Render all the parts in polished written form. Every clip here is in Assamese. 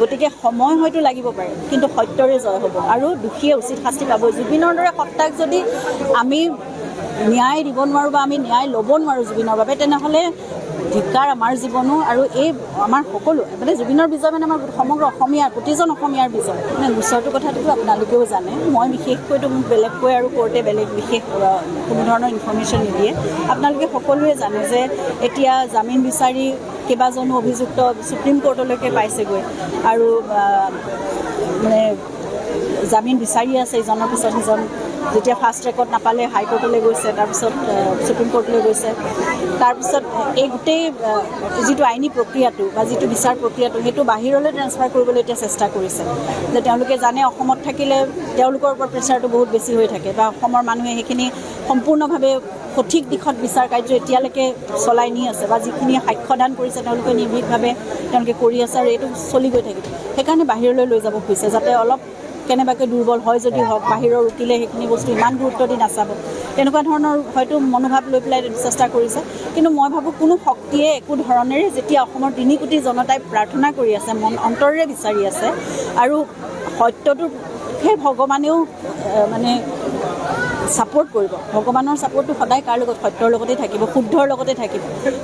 গতিকে সময় হয়তো লাগিব পাৰে কিন্তু সত্যৰে জয় হ'ব আৰু দুখীয়ে উচিত শাস্তি পাব। জুবিনৰ দৰে সত্তাক যদি আমি ন্যায় দিব নোৱাৰোঁ বা আমি ন্যায় ল'ব নোৱাৰোঁ জুবিনৰ বাবে, তেনেহ'লে ধিক্কাৰ আমাৰ জীৱনো আৰু এই আমাৰ সকলো মানে জুবিনৰ বিজয় মানে আমাৰ সমগ্ৰ অসমীয়াৰ প্ৰতিজন অসমীয়াৰ বিজয়। মানে গোচৰটোৰ কথাটোতো আপোনালোকেও জানে, মই বিশেষকৈতো মোক বেলেগকৈ আৰু কোৰ্টে বেলেগ বিশেষ কোনো ধৰণৰ ইনফৰ্মেশ্যন নিদিয়ে। আপোনালোকে সকলোৱে জানে যে এতিয়া জামিন বিচাৰি কেইবাজনো অভিযুক্ত সুপ্ৰিম কোৰ্টলৈকে পাইছেগৈ আৰু মানে জামিন বিচাৰি আছে ইজনৰ পিছত সিজন। যেতিয়া ফাৰ্ষ্ট ট্ৰেকত নাপালে হাইকোৰ্টলৈ গৈছে, তাৰপিছত সুপ্ৰিম কোৰ্টলৈ গৈছে। তাৰপিছত এই গোটেই যিটো আইনী প্ৰক্ৰিয়াটো বা যিটো বিচাৰ প্ৰক্ৰিয়াটো সেইটো বাহিৰলৈ ট্ৰেন্সফাৰ কৰিবলৈ এতিয়া চেষ্টা কৰিছে। যে তেওঁলোকে জানে অসমত থাকিলে তেওঁলোকৰ ওপৰত প্ৰেছাৰটো বহুত বেছি হৈ থাকে বা অসমৰ মানুহে সেইখিনি সম্পূৰ্ণভাৱে সঠিক দিশত বিচাৰ কাৰ্য এতিয়ালৈকে চলাই নি আছে বা যিখিনি সাক্ষ্যদান কৰিছে তেওঁলোকে নিৰ্ভীকভাৱে তেওঁলোকে কৰি আছে আৰু এইটো চলি গৈ থাকিব। সেইকাৰণে বাহিৰলৈ লৈ যাব খুজিছে, যাতে অলপ কেনেবাকৈ দুৰ্বল হয় যদি হওক, বাহিৰৰ উকিলে সেইখিনি বস্তু ইমান গুৰুত্ব দি নাচাব, তেনেকুৱা ধৰণৰ হয়তো মনোভাৱ লৈ পেলাই চেষ্টা কৰিছে। কিন্তু মই ভাবোঁ কোনো শক্তিয়ে একো ধৰণেৰে যেতিয়া অসমৰ 3 কোটি জনতাই প্ৰাৰ্থনা কৰি আছে, মন অন্তৰেৰে বিচাৰি আছে আৰু সত্যটো সেই ভগৱানেও মানে ছাপোৰ্ট কৰিব। ভগৱানৰ ছাপোৰ্টটো সদায় কাৰ লগত? সত্যৰ লগতেই থাকিব, শুদ্ধৰ লগতে থাকিব।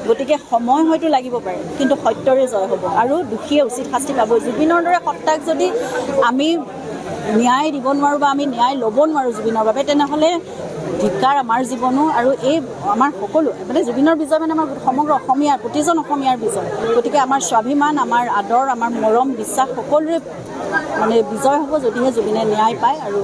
গতিকে সময় হয়তো লাগিব পাৰে কিন্তু সত্যৰে জয় হ'ব আৰু দুখীয়ে উচিত শাস্তি পাব। জুবিনৰ দৰে সত্তাক যদি আমি ন্যায় দিব নোৱাৰোঁ বা আমি ন্যায় ল'ব নোৱাৰোঁ জুবিনৰ বাবে, তেনেহ'লে ধিক্কাৰ আমাৰ জীৱনো আৰু এই আমাৰ সকলো মানে জুবিনৰ বিজয় মানে আমাৰ সমগ্ৰ অসমীয়াৰ প্ৰতিজন অসমীয়াৰ বিজয়। গতিকে আমাৰ স্বাভিমান, আমাৰ আদৰ, আমাৰ মৰম, বিশ্বাস সকলোৰে মানে বিজয় হ'ব যদিহে জুবিনে ন্যায় পায় আৰু